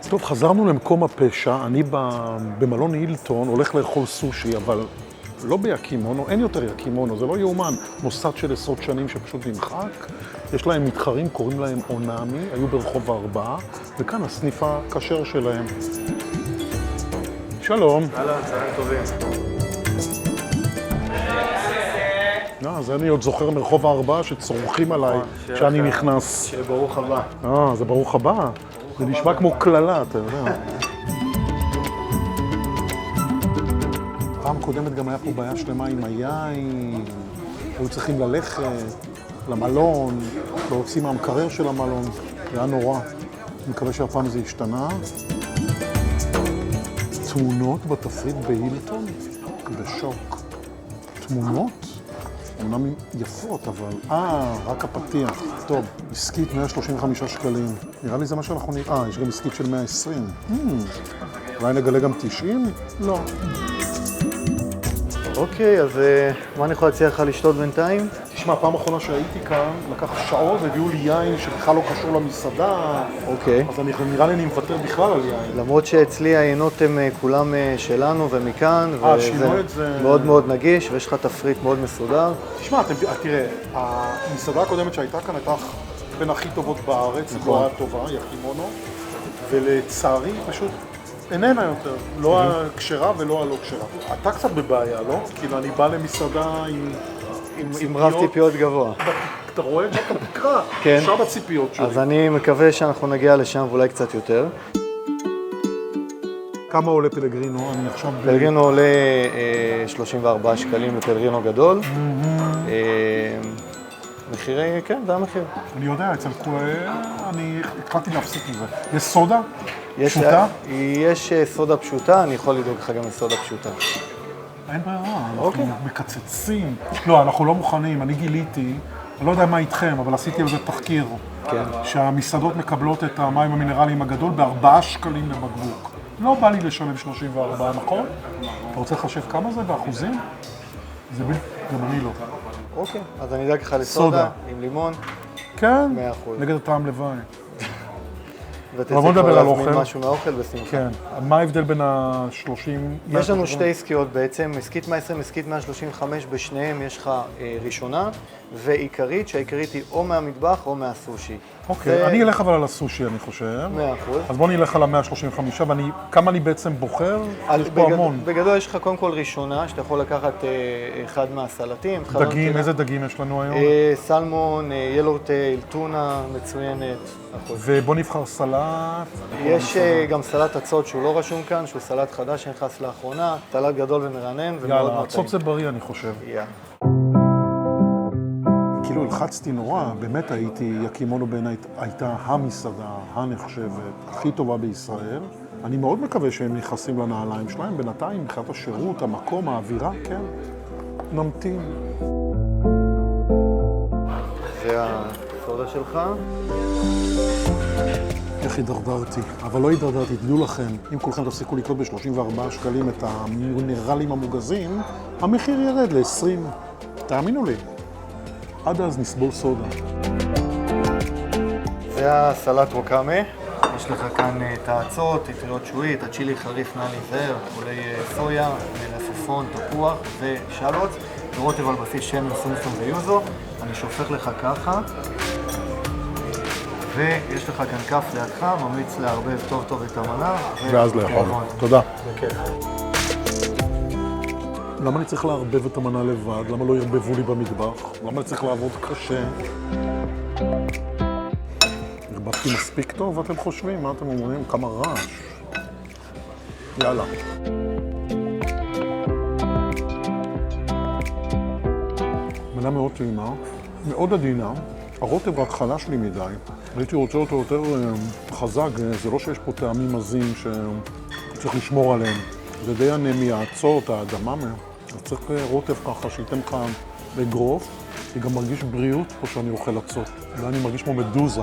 טוב, חזרנו למקום הפשע. אני במלון הילטון הולך לאכול סושי, אבל לא ביקימונו, אין יותר יקימונו, זה לא יאומן. מוסד של עשרות שנים שפשוט נמחק. יש להם מתחרים, קוראים להם אונמי, היו ברחוב 4, וכאן הסניף הכשר שלהם. שלום. הלאה, צהריים טובים. זה אני עוד זוכר מרחוב 4 שצורכים עליי כשאני נכנס. שיהיה ברוך הבא. זה ברוך הבא. זה נשמע כמו כללה, אתה יודע. פעם קודמת גם היה פה בעיה שלמה עם היין. היו צריכים ללכת למלון, להוציא מהמקרר של המלון. זה היה נורא. אני מקווה שהפעם זה השתנה. תמונות בתפריט בהילטון? בשוק. תמונות? אומנם יפות, אבל... רק הפתיח. טוב, עסקית 135 שקלים. נראה לי זה מה שאנחנו נראה. יש גם עסקית של 120. אולי נגלה גם 90? לא. אוקיי, אז מה אני יכול להציע לך לשתות בינתיים? תשמע, פעם האחרונה שהייתי כאן, לקח שעות והביאו לי יין שבכלל לא קשור למסעדה. אוקיי. אז נראה לי אני מוותר בכלל על יין. למרות שאצלי העיינות הם כולם שלנו ומכאן, שינו את זה... מאוד מאוד נגיש, ויש לך תפריט מאוד מסודר. תשמע, תראה, המסעדה הקודמת שהייתה כאן הייתה בין הכי טובות בארץ, לא היה טובה, יקימונו, ולצערי פשוט איננה יותר, לא הכשרה ולא הלא כשרה. אתה קצת בבעיה, לא? כאילו אני בא למסעדה עם רב ציפיות גבוה. אתה רואה? אתה תקרא, כן. שם הציפיות שלי. אז אני מקווה שאנחנו נגיע לשם ואולי קצת יותר. כמה עולה פלגרינו? אני עכשיו... פלגרינו עולה 34 שקלים לפלגרינו גדול. מחירי, כן, זה המחיר. אני יודע, אצל אני התחלתי להפסיק מזה. יש סודה? פשוטה? יש סודה פשוטה, אני יכול לדאוג לך גם לסודה פשוטה. אין ברירה, אנחנו מקצצים. לא, אנחנו לא מוכנים, אני גיליתי, אני לא יודע מה איתכם, אבל עשיתי על זה תחקיר. כן. שהמסעדות מקבלות את המים המינרליים הגדול ב4 שקלים לבקבוק. לא בא לי לשלם 34, נכון? אתה רוצה לחשב כמה זה באחוזים? זה גם אני לא. אוקיי, אז אני אדאג לך לסודה עם לימון. כן, 100%. נגד הטעם לוואי. ותצא כבר להזמין משהו מהאוכל בשמחה. כן. מה ההבדל בין ה-30? יש לנו שתי עסקיות בעצם, עסקית 120, עסקית 135, בשניהם יש לך ראשונה ועיקרית, שהעיקרית היא או מהמטבח או מהסושי. אוקיי, אני אלך אבל על הסושי, אני חושב. 100%. אז בוא נלך על ה-135, וכמה אני בעצם בוחר? יש פה המון. בגדול יש לך קודם כל ראשונה, שאתה יכול לקחת אחד מהסלטים. דגים, איזה דגים יש לנו היום? סלמון, ילורטייל, טונה מצוינת. ובוא נבחר סלט. יש גם סלט הצות שהוא לא רשום כאן, שהוא סלט חדש שנכנס לאחרונה, סלט גדול ומרענן ומאוד יאללה, מטעים. הצות זה בריא, אני חושב. כאילו הלחצתי נורא, באמת יקימונו בעיניי הייתה המסעדה הנחשבת, הכי טובה בישראל. אני מאוד מקווה שהם נכנסים לנעליים שלהם, בינתיים מבחינת השירות, המקום, האווירה, כן, נמתין. זה הסודה שלך. איך הידרדרתי, אבל לא הידרדרתי, תדעו לכם, אם כולכם תפסיקו לקנות ב-34 שקלים את המינרלים המוגזים, המחיר ירד ל-20, תאמינו לי. עד אז נסבול סודה. זה הסלט ווקאמה. יש לך כאן את האצות, אטריות שועית, הצ'ילי חריף נא להיזהר, עולי סויה, מלפפון, תפוח ושלוט, ורוטב על בסיס שמן, סומסום ויוזו. אני שופך לך ככה. ויש לך כאן כף לידך, ממליץ לערבב טוב טוב את המנה. ואז לאכול. תודה. בכיף. למה אני צריך לערבב את המנה לבד? למה לא ירבבו לי במטבח? למה אני צריך לעבוד קשה? הרבבתי מספיק טוב, ואתם חושבים? מה אתם אומרים? כמה רעש. יאללה. מנה מאוד טעימה, מאוד עדינה. הרוטב רק חלש לי מדי. הייתי רוצה אותו יותר חזק, זה לא שיש פה טעמים עזים שצריך לשמור עליהם. זה די ענה מהאצות, האדמה, אז צריך רוטב ככה שייתן לך אגרוף. אני גם מרגיש בריאות פה שאני אוכל אצות. ואני מרגיש כמו מדוזה.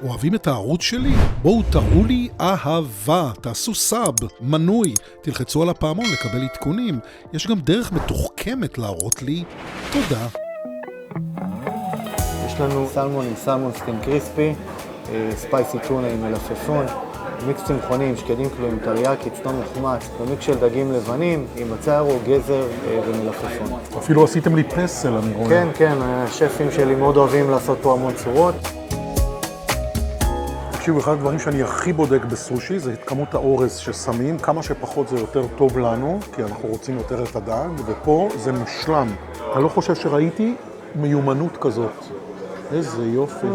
אוהבים את הערוץ שלי? בואו תראו לי אהבה, תעשו סאב, מנוי, תלחצו על הפעמון לקבל עדכונים. יש גם דרך מתוחכמת להראות לי. תודה. יש לנו סלמון עם סלמון סטים קריספי, ספייסי טונה עם מלפפון, מיקס צמחוני עם שקדים כלואים, טריאקי, צנון מחומץ, ומיקס של דגים לבנים עם מצארו, גזר ומלפפון. אפילו עשיתם לי פסל, אני רואה. כן, כן, השפים שלי מאוד אוהבים לעשות פה המון צורות. תקשיבו, אחד הדברים שאני הכי בודק בסושי זה את כמות האורז ששמים, כמה שפחות זה יותר טוב לנו, כי אנחנו רוצים יותר את הדג, ופה זה מושלם. אני לא חושב שראיתי מיומנות כזאת. איזה יופי.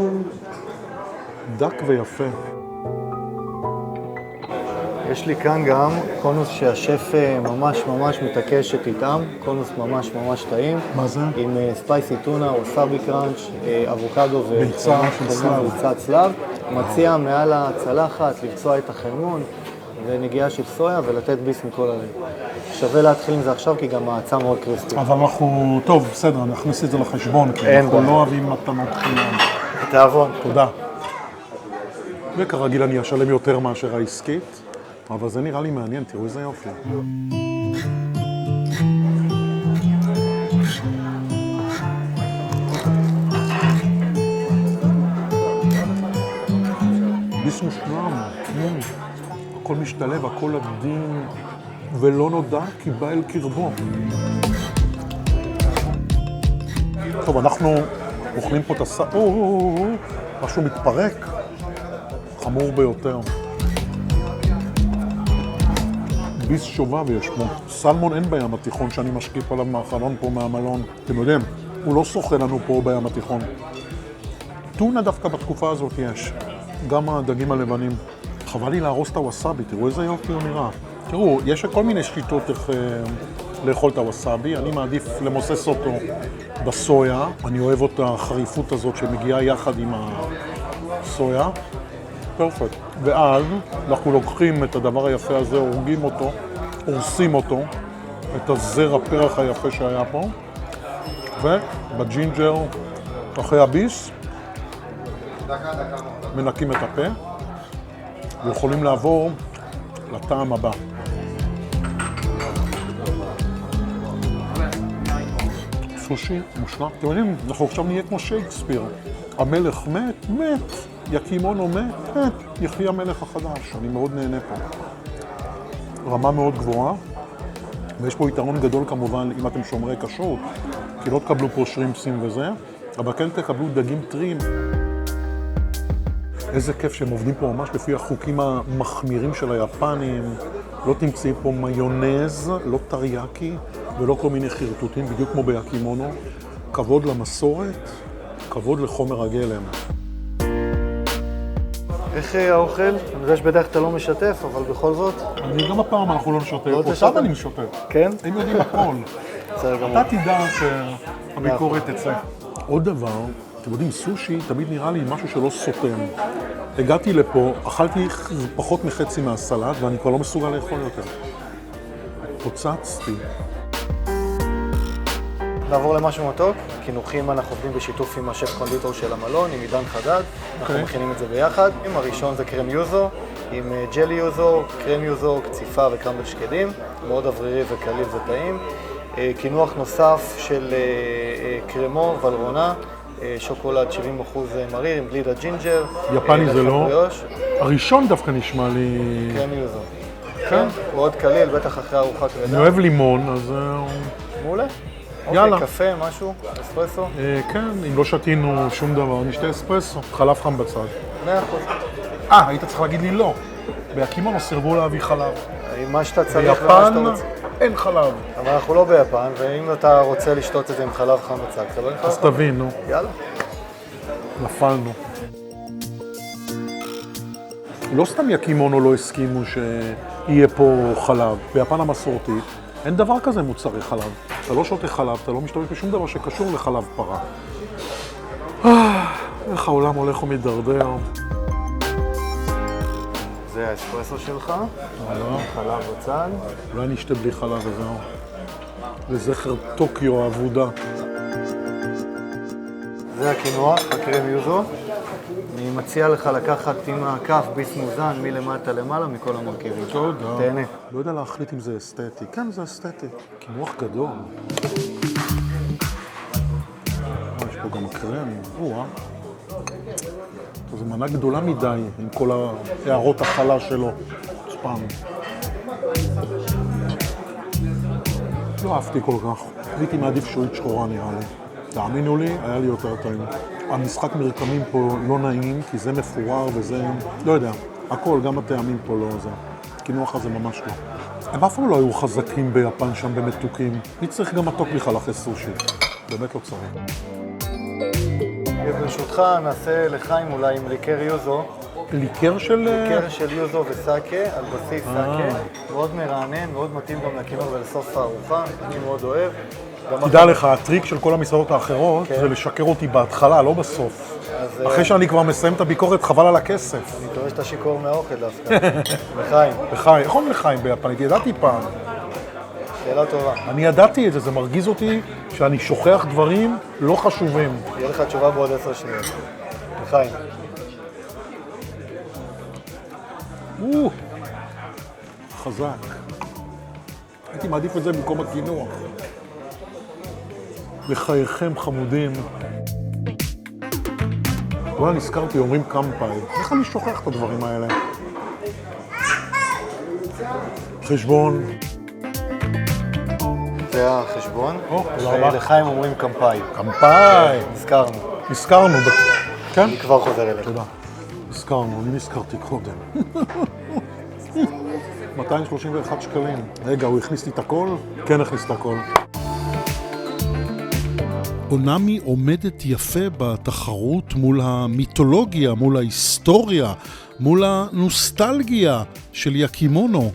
דק ויפה. יש לי כאן גם קונוס שהשף ממש מתעקש שתטעם, קונוס ממש טעים. מה זה? עם ספייסי טונה, ווסאבי קראנץ', אבוקדו ביצה של סלב. ביצת סלב. מציע מעל הצלחת לבצוע את החלמון ונגיעה של סויה ולתת ביס מכל הלב. שווה להתחיל עם זה עכשיו כי גם העצה מאוד קריסטית. אבל אנחנו, טוב, בסדר, נכניס את זה לחשבון, כי אנחנו לא אוהבים מתנות חינם. תאבון. תודה. וכרגיל אני אשלם יותר מאשר העסקית, אבל זה נראה לי מעניין, תראו איזה יופי. ביס מושלם, הכל משתלב, הכל עדין, ולא נודע כי בא אל קרבו. טוב, אנחנו אוכלים פה את משהו מתפרק, חמור ביותר. ביס שובה ויש פה. סלמון אין בים התיכון שאני משקיף עליו מהחלון פה מהמלון. אתם יודעים, הוא לא שוחה לנו פה בים התיכון. טונה דווקא בתקופה הזאת יש. גם הדגים הלבנים. חבל לי להרוס את הווסאבי, תראו איזה יופי הוא נראה. תראו, יש כל מיני שיטות איך לאכול את הווסאבי. אני מעדיף למוסס אותו בסויה. אני אוהב את החריפות הזאת שמגיעה יחד עם הסויה. פרפקט. ואז אנחנו לוקחים את הדבר היפה הזה, הורגים אותו, הורסים אותו, את הזר הפרח היפה שהיה פה, ובג'ינג'ר, אחרי הביס, מנקים את הפה, ויכולים לעבור לטעם הבא. סושי מושלם. אתם יודעים, אנחנו עכשיו נהיה כמו שייקספיר. המלך מת. יקימונו מת, יחי המלך החדש. אני מאוד נהנה פה. רמה מאוד גבוהה, ויש פה יתרון גדול כמובן אם אתם שומרי כשרות, כי לא תקבלו פה שרימפסים וזה, אבל כן תקבלו דגים טריים. איזה כיף שהם עובדים פה ממש לפי החוקים המחמירים של היפנים. לא תמצאי פה מיונז, לא טריאקי ולא כל מיני חרטוטים, בדיוק כמו ביקימונו. כבוד למסורת, כבוד לחומר הגלם. איך האוכל? אני יודע שבדרך אתה לא משתף, אבל בכל זאת. אני גם הפעם אנחנו לא נשתף. עכשיו אני משתף. כן? הם יודעים הכל. אתה תדע שהביקורת תצא. עוד דבר, אתם יודעים, סושי תמיד נראה לי משהו שלא סותם. הגעתי לפה, אכלתי פחות מחצי מהסלט, ואני כבר לא מסוגל לאכול יותר. פוצצתי. נעבור למשהו מתוק. קינוחים אנחנו עובדים בשיתוף עם השף קונדיטור של המלון, עם עידן חדד. אנחנו מכינים את זה ביחד. הראשון זה קרם יוזו, עם ג'לי יוזו, קרם יוזו, קציפה וקרמבל שקדים. מאוד אוורירי וקליל וטעים. קינוח נוסף של קרמו ולרונה, שוקולד 70% מריר עם גלידה ג'ינג'ר. יפני זה לא. הראשון דווקא נשמע לי... קרם יוזו. כן? מאוד קליל, בטח אחרי ארוחה כבדה. אני אוהב לימון, אז... מעולה. יאללה. אוקיי, קפה, משהו? אספרסו? כן, אם לא שתינו שום דבר, נשתה אספרסו. חלב חם בצד. 100%. היית צריך להגיד לי לא. ביקימונו סירבו להביא חלב. מה שאתה צריך ומה שאתה רוצה. אין חלב. אבל אנחנו לא ביפן, ואם אתה רוצה לשתות את זה עם חלב חם בצד, אתה לא עם חלב חם. אז תבין, נו. יאללה. נפלנו. לא סתם יקימונו לא הסכימו שיהיה פה חלב. ביפן המסורתית אין דבר כזה מוצרי חלב. אתה לא שותה חלב, אתה לא משתמש בשום דבר שקשור לחלב פרה. איך העולם הולך ומתדרדר. זה האספרסו שלך, חלב בצד. אולי נשתה בלי חלב וזהו. לזכר טוקיו האבודה. זה הקינוח, הקרם יוזו. אני מציע לך לקחת עם הכף ביס מוזן מלמטה למעלה מכל המרכיבים. תודה. תהנה. לא יודע להחליט אם זה אסתטי. כן, זה אסתטי. קינוח גדול. יש פה גם קרם. זו מנה גדולה מדי עם כל הערות החלה שלו. ספן. לא אהבתי כל כך. הייתי מעדיף שועית שחורה נראה לי. תאמינו לי, היה לי יותר טעים. המשחק מרקמים פה לא נעים, כי זה מפורר וזה... לא יודע, הכל, גם הטעמים פה לא זה. הקינוח הזה ממש לא. הם אף פעם לא היו חזקים ביפן שם במתוקים. מי צריך גם מתוק בכלל אחרי סושי? באמת לא צריך. ברשותך נעשה לחיים אולי עם ליקר יוזו. ליקר של... ליקר של יוזו וסאקה, על בסיס סאקה. מאוד מרענן, מאוד מתאים גם לקינוח ולסוף הארוחה. אני מאוד אוהב. תדע לך, הטריק של כל המסעדות האחרות זה לשקר אותי בהתחלה, לא בסוף. אחרי שאני כבר מסיים את הביקורת, חבל על הכסף. אני מקווה שאתה שיכור מהאוכל דווקא. לחיים. לחיים, איך אומרים לחיים ביפנית? ידעתי פעם. שאלה טובה. אני ידעתי את זה, זה מרגיז אותי שאני שוכח דברים לא חשובים. יהיה לך תשובה בעוד 10 שניות. לחיים. חזק. הייתי מעדיף את זה במקום הקינוח. לחייכם חמודים. אולי נזכרתי, אומרים קמפאי. איך אני שוכח את הדברים האלה? חשבון. זה החשבון. תודה רבה. ולחיים אומרים קמפאי. קמפאי. נזכרנו. נזכרנו. כן? אני כבר חוזר אליך. תודה. נזכרנו, אני נזכרתי קודם. 231 שקלים. רגע, הוא הכניס לי את הכל? כן, הכניס את הכל. אונמי עומדת יפה בתחרות מול המיתולוגיה, מול ההיסטוריה, מול הנוסטלגיה של יקימונו.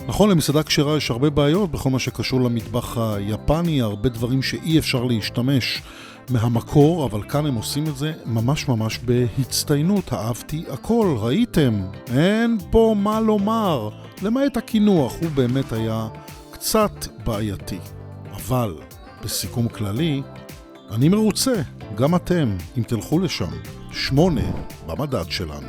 נכון, למסעדה כשרה יש הרבה בעיות בכל מה שקשור למטבח היפני, הרבה דברים שאי אפשר להשתמש מהמקור, אבל כאן הם עושים את זה ממש ממש בהצטיינות. אהבתי הכל, ראיתם? אין פה מה לומר. למעט הקינוח, הוא באמת היה קצת בעייתי. אבל בסיכום כללי, אני מרוצה, גם אתם, אם תלכו לשם. 8 במדד שלנו.